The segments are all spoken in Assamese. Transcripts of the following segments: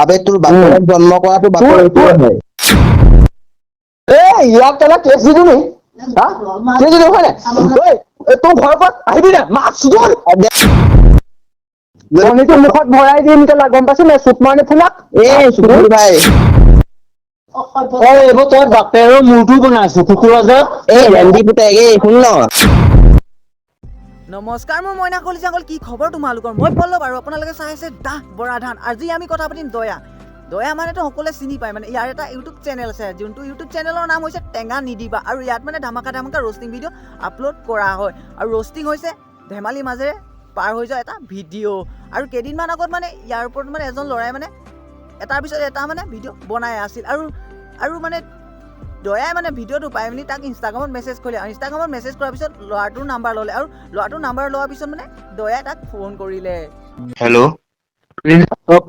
আবে তোৰ বাপেৰে জন্ম কৰাটো বাপেৰ এইটোৱে হয়। ইয়াক কেলা কেছ দি দিওঁ নি? কেছ দি দিওঁ হয় নাই? তোৰ ঘৰৰ পৰা আহিবি না মাছ কণীটো মুখত ভৰাই দিম কেলা গম পাইছ নাই? চুট মাৰ নিচিনা সুকুৰ ভাই এইবোৰ তই বাপেৰৰ মূৰটো বনাইছো কুকুৰা যে ৰেন্দি পুতেক শুন ন নমস্কাৰ মোৰ মইনা কলিজাঙ্গল কি খবৰ তোমালোকৰ মই পল্লৱ আৰু আপোনালোকে চাই আছে দাহ বৰাধান আজি আমি কথা পাতিম দয়া মানেতো সকলোৱে চিনি পায় মানে ইয়াৰ এটা ইউটিউব চেনেল আছে যোনটো ইউটিউব চেনেলৰ নাম হৈছে টেঙা নিদিবা আৰু ইয়াত মানে ধামাকা ৰোষ্টিং ভিডিঅ' আপলোড কৰা হয় আৰু ৰোষ্টিং হৈছে ধেমালি মাজেৰে পাৰ হৈ যোৱা এটা ভিডিঅ' আৰু কেইদিনমান আগত মানে ইয়াৰ ওপৰত মানে এজন ল'ৰাই মানে এটাৰ পিছত এটা মানে ভিডিঅ' বনাই আছিল আৰু মানে দয়াই মানে ভিডিঅ'টো পাই মেলি তাক ইনষ্টাগ্ৰামত মেছেজ কৰিলে আৰু ইনষ্টাগ্ৰামত মেছেজ কৰাৰ পিছত ল'ৰাটোৰ নাম্বাৰ ল'লে আৰু ল'ৰাটোৰ নাম্বাৰ লোৱাৰ পিছত মানে দয়াই তাক ফোন কৰিলে। হেল্ল'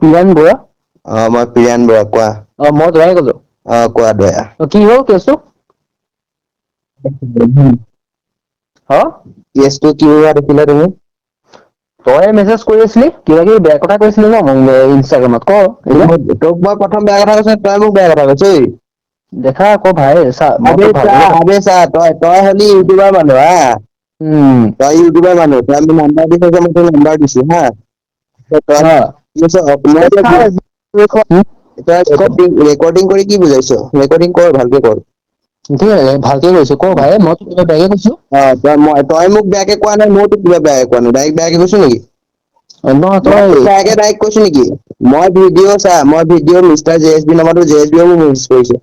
প্ৰিয়ান বৰা মই প্ৰিয়ান বৰা কোৱা মই দয়াই ক'লো কোৱা দয়া কি হ'ল কেছটো কেছটো কি হোৱা দেখিলা তুমি তই মেছেজ কৰি আছিলি কিবা কিবি বেয়া কথা কৈছিলি ন ইনষ্টাগ্ৰামত ক তোক মই প্ৰথম বেয়া কথা কৈছো তই মোক বেয়া কথা কৈছ দেখা আকৌ ভাই তই হলি ইউটিউবাৰ মানুহ হা তই ইউটিউবাৰ মানুহ তই মোক নাম্বাৰ দিছ যে মই তোৰ নাম্বাৰ দিছো হা ৰেকৰ্ডিং কৰি কি বুজাইছ ৰেকৰ্ডিং কৰ ভালকে কৰ ভালকে কৈছো ক ভাই মই কিবা বেয়াকে কৈছো তই মোক বেয়াকে কোৱা নাই মইতো কিবা বেয়াকে কোৱা নাই ডাইৰেক্ট বেয়াকে কৈছো নেকি বেয়াকে ডাইৰেক্ট কৈছো নেকি মই video' mister J S B নাম্বাৰটো জে এছ বি মোক মেছেজ কৰিছে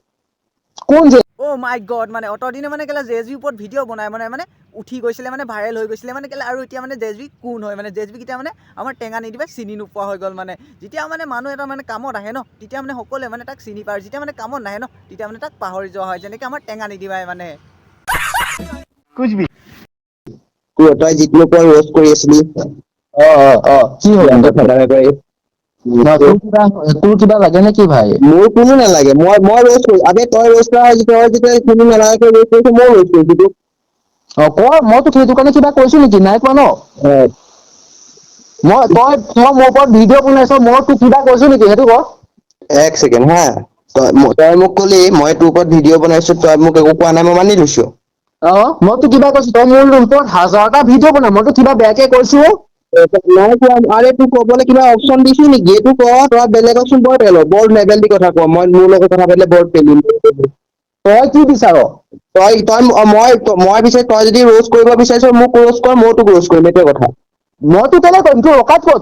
কোন যে অ' মাই গড মানে অতদিনে মানে কেলা জে এছ বি ওপৰত ভিডিঅ' বনাই মানে উঠি গৈছিলে মানে ভাইৰেল হৈ গৈছিলে মানে কেলা আৰু এতিয়া মানে জে এছ বি কোন হয় মানে জে এছ বি কেতিয়া মানে আমাৰ টেঙা নিদিবা চিনি নোপোৱা হৈ গ'ল মানে যেতিয়া মানে মানুহ এটা মানে কামত আহে ন তেতিয়া মানে সকলোৱে মানে তাক চিনি পায় যেতিয়া মানে কামত নাহে ন তেতিয়া মানে তাক পাহৰি যোৱা হয় যেনেকৈ আমাৰ টেঙা নিদিবাই মানে তই যিটো ওপৰত ৰোষ্ট কৰি আছিলি কি হ'ল তোৰ কিবা লাগে নে কি ভাই মোৰ কোনো নালাগে মই ৰোষ্ট কৰি আবে তই ৰোষ্ট কৰা যেতিয়া কোনো নালাগে ৰোষ্ট কৰিছো মই ৰোষ্ট কৰিছো মই তোক সেইটো কাৰণে কিবা কৈছো নেকি নাই কোৱা ন তই মোৰ ওপৰত ভিডিঅ' বনাইছ মই তোক কিবা কৈছো নেকি সেইটো ক এক ছেকেণ্ড হা তই মোক কলি মই তোৰ ওপৰত ভিডিঅ' বনাইছো তই মোক একো কোৱা নাই মই মানি লৈছো মই তোক কিবা কৈছো তই মোৰ ওপৰত হাজাৰটা ভিডিঅ' বনা মই তোক কিবা বেয়াকে কৈছো নাই কোৱা আৰে তোক কবলৈ কিবা অপচন দিছো নেকি এইটো ক তই বেলেগ অপচন বৰ বৰ লেভেল দি কথা ক মই মোৰ লগত কথা পাতিলে বৰ পেলিম তই কি বিচাৰ মই বিচাৰো তই যদি ৰোষ্ট কৰিব বিচাৰিছ মোক ৰোষ্ট কৰ মই তোক ৰোষ্ট কৰিম এইটোৱে কথা মই তোক কেলে কৰিম তোৰ অকাত ক'ত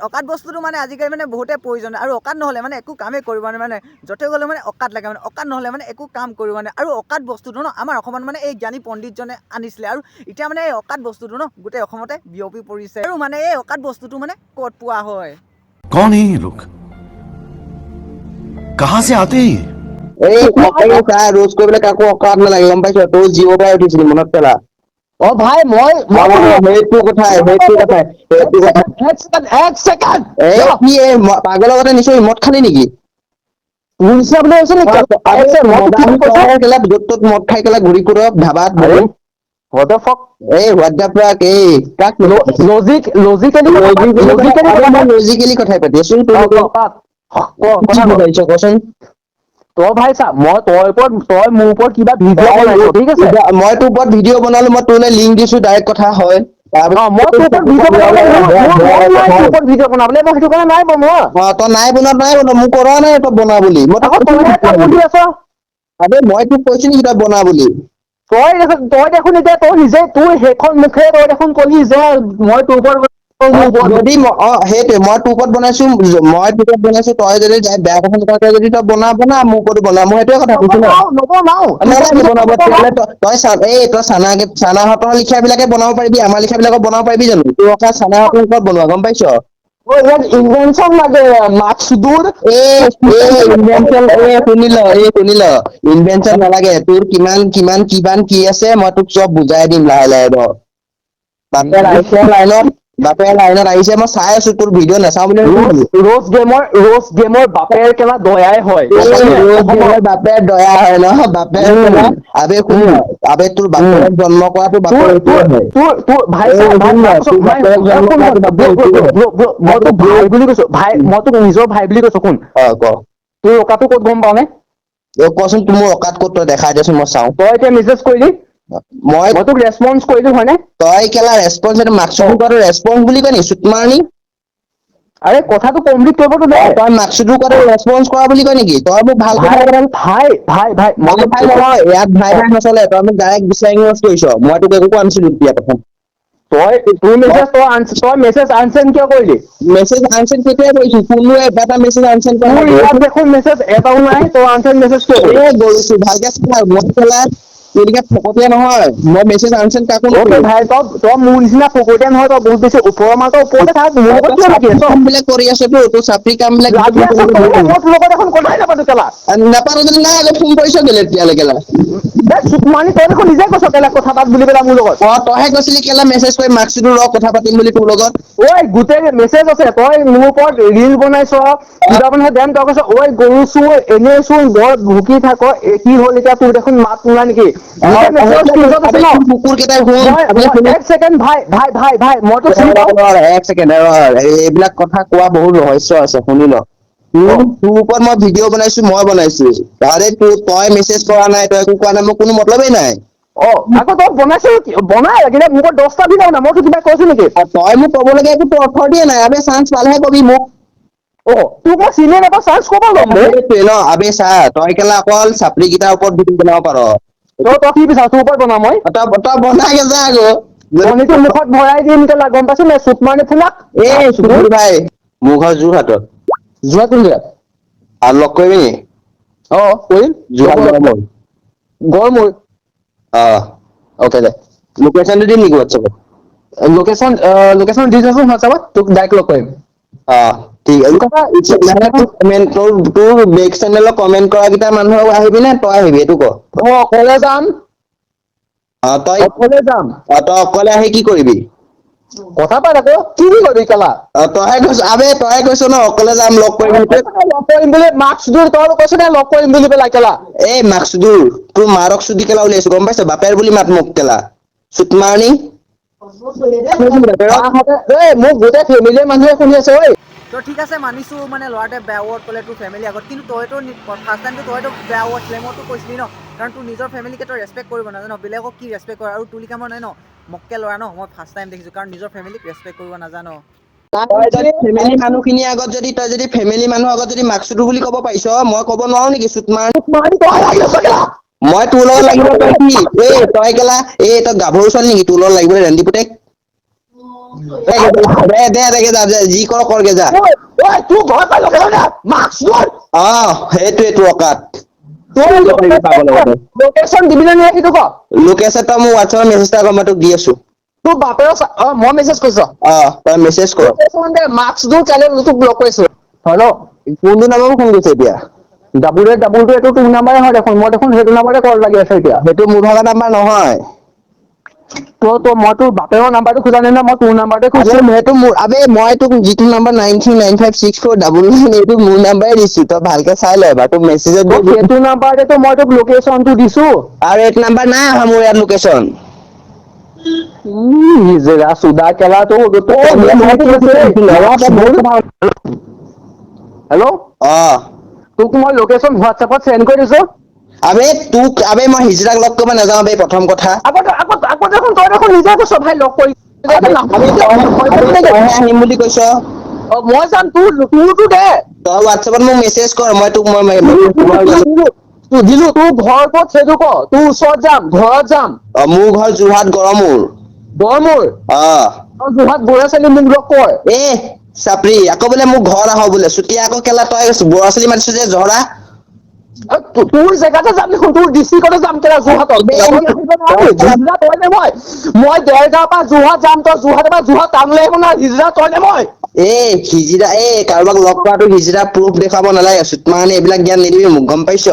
অকাত বস্তুটো মানে আজিকালি মানে বহুতে প্ৰয়োজন আৰু অকাত নহ'লে মানে একো কামেই কৰিব মানে য'তে গ'লে মানে অকাত লাগে মানে অকাত নহ'লে মানে একো কাম কৰিব মানে আৰু অকাত বস্তুটো ন আমাৰ অসমত মানে এই জ্ঞানী পণ্ডিতজনে আনিছিলে আৰু এতিয়া মানে এই অকাত বস্তুটো ন গোটেই অসমতে বিয়পি পৰিছে আৰু মানে এই অকাত বস্তুটো মানে ক'ত পোৱা হয় कौन है ये लोग कहां से आते हैं ৰোষ্ট কৰিবলৈ কাকো অকাত নালাগে গম পাইছ তোৰ জিঅ' পৰাই উঠিছিলি মনত পেলা ভাই সেইটো কথাই পাগলৰ কথা নিশ্চয় মদ খালি নেকি য'ত ত'ত মদ খাই পেলাই ঘূৰি ফুৰ ধাবাত লজিকেলি কথাই পাতি আছো কচোন তই ভাই চা তই মোৰ ওপৰত কিবা ভিডিঅ' বনাইছ ঠিক আছে মই তোৰ ওপৰত ভিডিঅ' বনালো মই তোলৈ লিংক দিছো ডাইৰেক্ট কথা হয় ভিডিঅ' বনাবলৈ মই সেইটো কাৰণে নাই বনোৱা তই নাই বনোৱা মোক কৰা নাই তই বনা বুলি মই তোক কৈছো নেকি তই বনা বুলি তই দেখোন এতিয়া তই নিজে তোৰ সেইখন মুখেৰে তই দেখোন কলি যে মই তোৰ ওপৰত যদি সেইটোৱে মই তোৰ ওপৰত বনাইছো তই যদি বেয়া কথা যদি তই বনা মোৰ ওপৰতো বনা মই সেইটোৱে কথা কৈছো তই চানাহঁতৰ লিখা বিলাকে বনাব পাৰিবি আমাৰ লিখা বিলাকক বনাব পাৰিবি জানো তোৰ কথা চানাহঁতৰ ওপৰত বনোৱা গম পাইছ ইনভেনচন লাগে শুনি ল ইনভেনচন নালাগে তোৰ কিমান কি আছে মই তোক চব বুজাই দিম লাহে লাহে লাইনত বাপেৰে লাইনত আহিছে মই চাই আছো তোৰ ভিডিঅ' নাচাওঁ বুলি ৰ'জ গেমৰ বাপেৰ কেলা দয়াই হয় বাপেৰ দয়া হয় ন বাপেৰ আবে শুন আবে তোৰ বাপেৰক জন্ম কৰাটো বাপেৰ এইটোৱে হয় তোৰ ভাই মই তোক ভাই বুলি কৈছো মই তোক নিজৰ ভাই বুলি কৈছো শুন ক তোৰ ৰকাটো ক'ত গম পাৱ নে কচোন মোৰ অকাত ক'ত তই দেখাই দেচোন মই চাওঁ তই এতিয়া মেছেজ কৰিলি মই তোক ৰেছপন্স কৰিলো হয়নে তই কেলা ৰেছপন্স এইটো মাকচুদৰ কৰাটো ৰেছপন্স বুলি কয় নি চুতমাৰানি আৰে কথাটো কমপ্লিট কৰিবতো দে তই মাকচুদৰ কৰাটো ৰেছপন্স কৰা বুলি কয় নেকি তই মোক ভালকে ভাই মই ভাই নহয় ইয়াত ভাই নচলে তই মোক ডাইৰেক্ট বিচাৰি কৰিছ মই তোক একো কোৱা নাছিলো তেতিয়া প্ৰথম তই মেছেজ আনচেণ্ড কিয় কৰিলি মেছেজ আনচেণ্ড কেতিয়া কৰিছো কোনো এটা মেছেজ আনচেণ্ড কৰা তোৰ ইয়াত দেখোন মেছেজ এটাও নাই তই আনচেণ্ড মেছেজ কিয় কৰিলি গৈছো ভালকে চা মই কেলা তেনেকে ফকতীয়া নহয় মই মেছেজ আনচেণ্ড কাকো অকে ভাই তই মোৰ নিচিনা ফকতীয়া নহয় তই বহুত বেছি ওপৰৰ মাজৰ ওপৰতে থাক মোৰ লগত কিয় লাগি আছ কাম বিলাক কৰি আছো তোৰ চাপৰি কাম বিলাক লাগি আছ তই মই তোৰ লগত এখন কথাই নাপাতো কেলা নাপাতো যদি নাই আগত ফোন কৰিছ কেলে তেতিয়ালে কেলা মানে তই দেখোন নিজে কৈছ কেলা কথা পাত বুলি পেলাই মোৰ লগত তইহে কৈছিলি কেলা মেছেজ কৰি মাকচুদৰ লগত কথা পাতিম বুলি তোৰ লগত ঐ গোটেই মেছেজ আছে তই মোৰ ওপৰত ৰিল বনাইছ কিবা বনাইছ দেন তই কৈছ ঐ গৰু চোৰ এনেই চোৰ বৰ ভুকি থাক কি হ'ল এতিয়া তোৰ দেখোন মাত শুনা নেকি কুকুৰ কেইটাই এক ছেকেণ্ড ভাই মই তোক চিনি পাওঁ এক ছেকেণ্ড এইবিলাক কথা কোৱা বহুত ৰহস্য আছে শুনি ল তোৰ ওপৰত মই ভিডিঅ' বনাইছো মই বনাইছো আৰে তই মেছেজ কৰা নাই তই একো কোৱা নাই মোৰ কোনো মতলবেই নাই আকৌ তই বনাই লাগিলে মোৰ 10টা ভিডিঅ' নাই মই তোক কিবা কৈছো নেকি তই মোক ক'বলগীয়া একো অৰ্থৰ দিয়ে নাই আবে চান্স পালেহে কবি মোক তোক মই চিনি নাপাওঁ চান্স ক'ব ল'ম ন আবে চা তই কেলা অকল চাপৰি কেইটাৰ ওপৰত ভিডিঅ' বনাব পাৰ তই কি বিচাৰ তোৰ ওপৰত বনাম মই তই বনাগে যা আকৌ কণীটো মুখত ভৰাই দিম কেলা গম পাইছ নে চুট মাৰি ফুলাক সুধুৰ ভাই মোৰ ঘৰ যোৰহাটত যোৱা কোন জেগাত আৰু লগ কৰিবি নি কৰিম যোৰহাট গড়মূৰ অকে দে লোকেশ্যনটো দিম নেকি হোৱাটছএপত লোকেশ্যন দি দেচোন হোৱাটছএপত তোক ডাইৰেক্ট লগ কৰিম ঠিক আছে তোৰ বেক চেনেলত কমেন্ট কৰা কেইটা মানুহ আহিবি নে তই আহিবি এইটো ক অকলে যাম তই যাম তই অকলে আহি কি কৰিবি কথা পাত আকৌ কি কৰিবি কেলা তইহে কৈছ আবে তইহে কৈছ ন অকলে যাম লগ কৰিম লগ কৰিম বুলি মাক্সুদুৰ তই কৈছ নে লগ কৰিম বুলি পেলাই কেলা এই মাক্সুদুৰ তোৰ মাৰক চুদি কেলা উলিয়াইছো গম পাইছ বাপেৰ বুলি মাত মোক কেলা চুতমাৰানি মোক গোটেই ফেমিলিৰ মানুহে শুনি আছে ঐ তো ঠিক আছে মানিছো মানে ল'ৰাটোৱে বেয়া ৱৰ্ড ক'লে তোৰ ফেমিলি আগত কিন্তু তইতো ফাৰ্ষ্ট টাইমটো তইতো বেয়া ৱৰ্ড ক্লেমতো কৈছিলি ন কাৰণ তোৰ নিজৰ ফেমিলিকে তই ৰেচপেক্ট কৰিব নাজান বেলেগক কি ৰেচপেক্ট কৰে আৰু তুলি কামৰ নাই ন মক্কে ল'ৰা ন মই ফাৰ্ষ্ট টাইম দেখিছোঁ কাৰণ নিজৰ ফেমিলিক ৰেচপেক্ট কৰিব নাজান ফেমিলি মানুহখিনিৰ আগত যদি তই যদি ফেমিলি মানুহৰ আগত যদি মাক্সুদু বুলি ক'ব পাৰিছ মই ক'ব নোৱাৰো নেকি চুতমাৰানি মই তোৰ লগত লাগিব তই কি তই কেলা তই গাভৰু ছোৱালী নেকি তোৰ লগত লাগিবলৈ ৰেন্দি পুতেক দে যি কৰগে যা সেইটোৱে তোৰ অকাত লোকেশ্যন দিবি নে সেইটো ক লোকেশ্যন তই মোৰ হোৱাটছএপত মেছেজ এটা কৰ মই তোক দি আছো তোৰ বাপেৰ মই মেছেজ কৰিছ তই মেছেজ কৰ মাক্সুদুৰ চেনেল তোক ব্লক কৰিছো হয় ন কোনটো নাম্বাৰ ফোন কৰিছে এতিয়া ডাবুল এইটো তোৰ নাম্বাৰে হয় দেখোন মই দেখোন সেইটো নাম্বাৰতে কল লাগি আছে এতিয়া সেইটো মোৰ ভাগৰ নাম্বাৰ নহয় মই তোৰ বাপেৰৰ নাম্বাৰটো খোজা নাই ন মই তোৰ নাম্বাৰতে খুজিছো সেইটো মোৰ আবে মই তোক যিটো নাম্বাৰ 93956499 এইটো মোৰ নাম্বাৰে দিছো তই ভালকে চাই ল এবাৰ তোক মেছেজত সেইটো নাম্বাৰতে মই তোক লোকেশ্যনটো দিছো আৰু এইটো নাম্বাৰ নাই অহা মোৰ ইয়াত লোকেশ্যন হিজৰা চুদা কেলা হেল্ল' তোক মই লোকেশ্যন হোৱাটছএপত চেণ্ড কৰি দিছো আবে মই হিজৰাক লগ কৰিব নাযাওঁ বে প্ৰথম কথা আকৌ দেখোন তই দেখোন নিজে কৈছ ভাই লগ কৰি আহিম বুলি কৈছ মই যাম তোৰটো দে তই হোৱাটছএপত মোক মেছেজ কৰ মই তোক দিলো তোৰ ঘৰ ক'ত সেইটো ক তোৰ ওচৰত যাম ঘৰত যাম মোৰ ঘৰ যোৰহাট গড়মূৰ যোৰহাট বৰা ছোৱালী মোক লগ কৰ চাপৰি আকৌ বোলে মোৰ ঘৰত আহ বোলে চুতীয়া আকৌ কেলা তই বৰা ছোৱালী মাতিছো যে জহৰা তোৰ জেগাতে যাম দেখোন তোৰ ডিষ্ট্ৰিক্টতে যাম কেলা যোৰহাটত মই দেৰগাঁৱৰ পৰা যোৰহাট যাম তই যোৰহাটৰ পৰা যোৰহাট টাউনলৈ আহিব না হিজৰা তই নে মই কাৰোবাক লগ কৰাটো হিজৰা প্ৰুফ দেখাব নালাগে চুতমাৰানি এইবিলাক জ্ঞান নিদিবি মোক গম পাইছ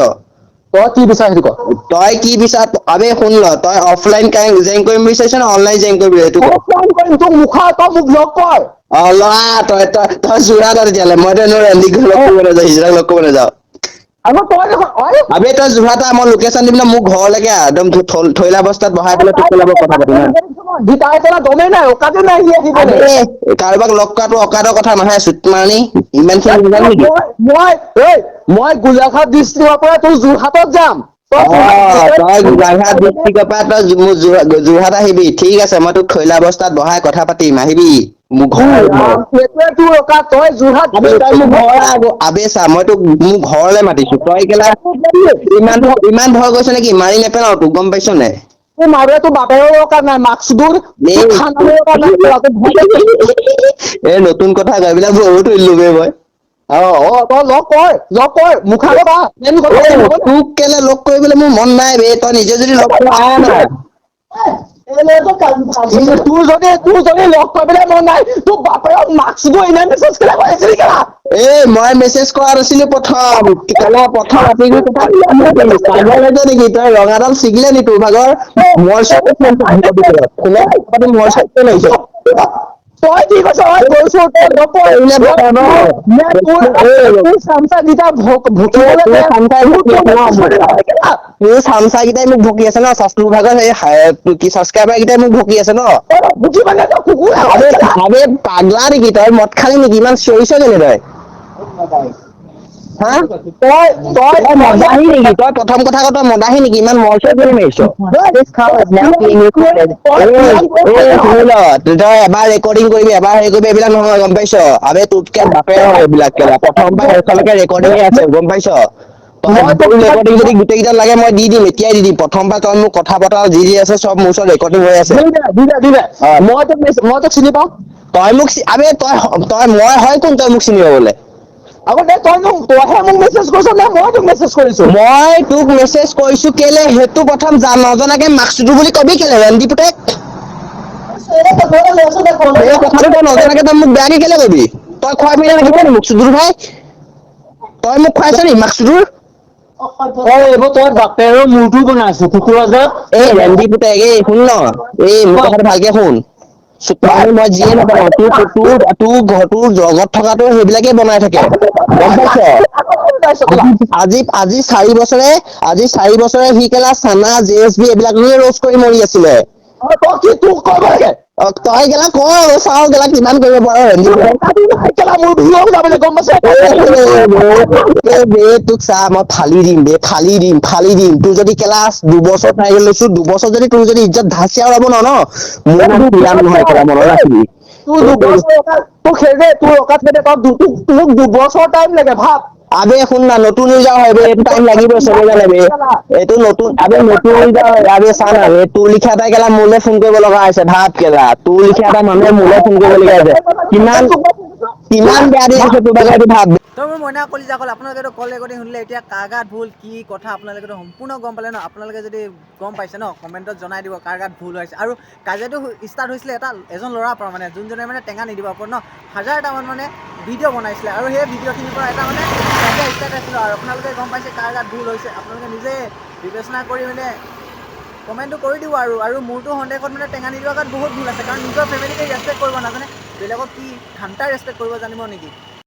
তই কি বিচাৰ সেইটো ক তই কি বিচাৰ আবে শুন ল তই অফলাইন জেং কৰিম বিচাৰিছ নে অনলাইন জেং কৰিবি সেইটো ক। অফলাইন কৰিম তোক মুখা তই মোক লগ কৰ অ ল'ৰা তই যোৰহাট তেতিয়াহ'লে মইতো এনেও ৰঞ্জিক লগ কৰিব নাযাওঁ হিজৰাক লগ কৰিব নাযাওঁ। আকৌ তই দেখোন আবে তই যোৰহাট মই লোকেশ্যন দিম না মোৰ ঘৰলৈকে একদম থৈলা বস্তাত বহাই পেলাই তোক পেলাব কথা পাতিম হা। গীটাৰ চলা দমেই নাই অকাতে নাই সি আহিবলৈ আবে কাৰোবাক লগ কৰাটো অকাতৰ কথা নহয় চুটমানি ইমান খিনি বুজাল নেকি। মই গোলাঘাট ডিষ্ট্ৰিক্টৰ পৰা তোৰ যোৰহাটত যাম তই গোলাঘাট ডিষ্ট্ৰিক্টৰ পৰা তই মোৰ যোৰহাট আহিবি ঠিক আছে মই তোক থৈলা বস্তাত বহাই কথা পাতিম আহিবি মোৰ ঘৰ সেইটোৱে তোৰ অকাত তই যোৰহাট আবে তই মোৰ ঘৰ আবে চা মই তোক মোৰ ঘৰলে মাতিছো তই কেলা ইমান ভয় কৰিছ নেকি মাৰি নেপেলাও তোক গম পাইছ নাই। তোৰ মাৰোৱে তোৰ বাপেৰৰ অকাত নাই মাক্সুদুৰ তোৰ খানাৰ অকাত নাই এই নতুন কথা কয় এইবিলাক বহুত উল্লু বে মই তই লগ কৰ মুখা কথা তোক কেলে লগ কৰিবলৈ মোৰ মন নাই বে তই নিজে যদি লগ কৰা আহ না তোৰ যদি লগ পাবলৈ মন নাই তোৰ বাপেৰক মাক্সুদুৰ ইমান মেছেজ কেলে কৰিছিলি কেলা মই মেছেজ কৰা নাছিলো প্ৰথম আপি নেকি তই ৰঙাডাল ছিগিলে নি তোৰ ভাগৰ মোৰ তই কি কৈছ চামচা গীতা মোৰ চামচা কেইটাই মোক ভকি আছে ন চাচটোৰ ভাগৰ সেই ছাবস্ক্ৰাইবাৰ কেইটাই মোক ভকি আছে ন আবে পাগলা নেকি তই মদ খালি নেকি ইমান চিঞৰিছ কেলে তই হা তই মদাহি নেকি তই প্ৰথম কথা ক তই মদাহি নেকি ইমান মৰচৰ কেলে মাৰিছ তই এবাৰ ৰেকৰ্ডিং কৰিবি এবাৰ হেৰি কৰিবি এইবিলাক নহয় গম পাইছ আবে তোতকে বাপে হয় এইবিলাক কেলা প্ৰথমবাৰ শেষলৈকে ৰেকৰ্ডিং আছে গম পাইছ ৰেকৰ্ডিং যদি গোটেই কেইটা লাগে মই দি দিম এতিয়াই দি দিম প্ৰথমবাৰ তই মোক কথা বতৰা যি আছে চব মোৰ ওচৰত ৰেকৰ্ডিং হৈ আছে মই তোক চিনি পাওঁ তই মোক আবে তই মই হয় কোন তই মোক চিনি পাবলে আগতে তইহে মোক মেছেজ কৰিছ নে মই তোক মেছেজ কৰিছো মই তোক মেছেজ কৰিছো কেলে সেইটো প্ৰথম নজনাকে মাক্সুদু বুলি কবি কেলে ৰঞ্জি পুতেক এই কথাটো তই নজনাকে তই মোক বেয়াকে কেলে কবি তই খুৱাই পিনে লাগিব নি মোক চুদুৰ ভাই তই মোক খুৱাইছ নি মাক্সুদুৰ এইবোৰ তই বাপেৰৰ মূৰটো বনাইছো কুকুৰা যে এই ৰঞ্জি পুতেক এই শুন ন এই মোৰ কথাটো ভালকে শুন মই যিয়ে নকওঁ তোৰ জগত থকাটো সেইবিলাকে বনাই থাকে গম পাইছ আজি 4 বছৰে সি কেলা চানা JSB এইবিলাক ৰ'জ কৰি মৰি আছিলে তই গেলা ক চাও গেলা কিমান কৰিব পাৰ তোক চা মই ফালি দিম তোৰ যদি কেলা 2 বছৰ টাইম লৈছো 2 বছৰ যদি তোৰ যদি ইজ্জত ধাচিয়া ওলাব ন মোৰ নহয় কেলা মনত ৰাখিবি তোৰ অকাত তোক 2 বছৰ টাইম লাগে ভাব আবে শুন না নতুন ইউজাৰ হয় এইটো টাইম লাগিব চবে জানে এইটো নতুন ইউজাৰ হয় আবে চা না তোৰ লিখা এটা কেলা মোলে ফোন কৰিব লগা হৈছে ভাব কেলা তোৰ লিখা এটা মানুহে মোলে ফোন কৰিব লগা হৈছে কিমান বেয়া দি আছে তোৰ ভাগৰ ভাব তো মোৰ মইনা কলিজাকল আপোনালোকেতো কল ৰেকৰ্ডিং শুনিলে এতিয়া কাৰ গাত ভুল কি কথা আপোনালোকেতো সম্পূৰ্ণ গম পালে ন আপোনালোকে যদি গম পাইছে ন কমেণ্টত জনাই দিব কাৰ গাত ভুল হৈছে আৰু কাজিয়াটো ষ্টাৰ্ট হৈছিলে এজন ল'ৰাৰ পৰা মানে যোনজনে মানে টেঙা নিদিব ওপৰত ন 1000টামান মানে ভিডিঅ' বনাইছিলে আৰু সেই ভিডিঅ'খিনিৰ পৰা এটা মানে কাজিয়া ষ্টাৰ্ট হৈছিলে আৰু আপোনালোকে গম পাইছে কাৰ গাত ভুল হৈছে আপোনালোকে নিজে বিবেচনা কৰি মানে কমেণ্টটো কৰি দিব আৰু মোৰতো সন্দেহত মানে টেঙা নিদিবৰ গাত বহুত ভুল আছে কাৰণ নিজৰ ফেমিলিকে ৰেচপেক্ট কৰিব নাজানে বেলেগক কি ঘণ্টা ৰেচপেক্ট কৰিব জানিব নেকি